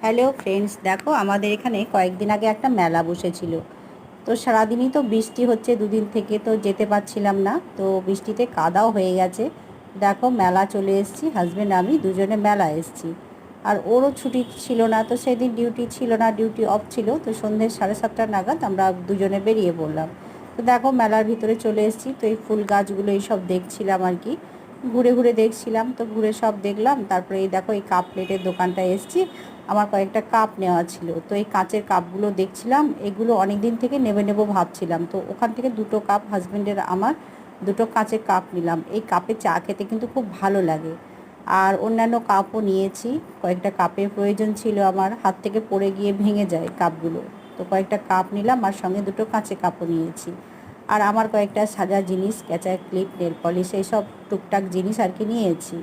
Hello friends, দেখো আমাদের এখানে কয়েকদিন আগে একটা মেলা বসেছিল। তো সারাদিনই তো বৃষ্টি হচ্ছে, দুদিন থেকে তো যেতে পারছিলাম না, তো বৃষ্টিতে কাদাও হয়ে গেছে। দেখো মেলা চলে এসেছি, হাজব্যান্ড আমি দুজনে মেলা এসেছি। আর ওরও ছুটি ছিল না, তো সেদিন ডিউটি ছিল না, ডিউটি অফ ছিল। তো সন্ধ্যে 7:30 নাগাদ আমরা দুজনে বেরিয়ে পড়লাম। তো দেখো মেলার ভিতরে চলে এসেছি, তো এই ফুল গাছগুলো এইসব দেখছিলাম আর কি, ঘুরে ঘুরে দেখছিলাম। তো ঘুরে সব দেখলাম, তারপরে এই দেখো এই কাপ প্লেটের দোকানটায় এসেছি। আমার কয়েকটা কাপ নেওয়া ছিল, তো এই কাঁচের কাপগুলো দেখছিলাম, এগুলো অনেক দিন থেকে নেবে নেবো ভাবছিলাম। তো ওখান থেকে দুটো কাপ, হাজব্যান্ডের আমার দুটো কাঁচের কাপ নিলাম। এই কাপে চা খেতে কিন্তু খুব ভালো লাগে। আর অন্যান্য কাপও নিয়েছি, কয়েকটা কাপের প্রয়োজন ছিল, আমার হাত থেকে পড়ে গিয়ে ভেঙে যায় কাপগুলো। তো কয়েকটা কাপ নিলাম, আর সঙ্গে দুটো কাঁচের কাপও নিয়েছি। আর আমার কয়েকটা সাজা জিনিস, ক্যাচার ক্লিপ, নেল পলিশ, এইসব টুকটাক জিনিস আর কি নিয়েছি।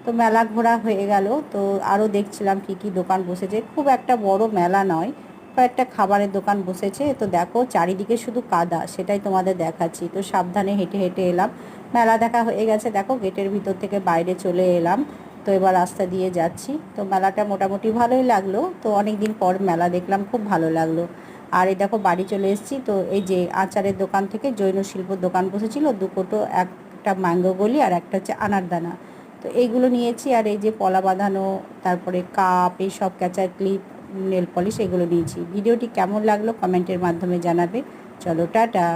তো মেলা ঘোরা হয়ে গেল। তো আরও দেখছিলাম কী কী দোকান বসেছে, খুব একটা বড় মেলা নয়, কয়েকটা খাবারের দোকান বসেছে। তো দেখো চারিদিকে শুধু কাদা, সেটাই তোমাদের দেখাচ্ছি। তো সাবধানে হেঁটে হেঁটে এলাম, মেলা দেখা হয়ে গেছে। দেখো গেটের ভিতর থেকে বাইরে চলে এলাম, তো এবার রাস্তা দিয়ে যাচ্ছি। তো মেলাটা মোটামুটি ভালোই লাগলো, তো অনেক দিন পর মেলা দেখলাম, খুব ভালো লাগলো। আর এই দেখো বাড়ি চলে এসেছি। তো এই যে আচারের দোকান থেকে জৈন শিল্পর দোকান বসেছিল, দুটো, একটা ম্যাঙ্গো গলি আর একটা হচ্ছে আনারদানা। তো এইগুলো নিয়েছি, আর এই যে পলা বাঁধানো, তারপরে কাপ, এই সব ক্যাচার ক্লিপ, নেল পলিশ, এগুলো নিয়েছি। ভিডিওটি কেমন লাগলো কমেন্টের মাধ্যমে জানাবে। চলো টাটা।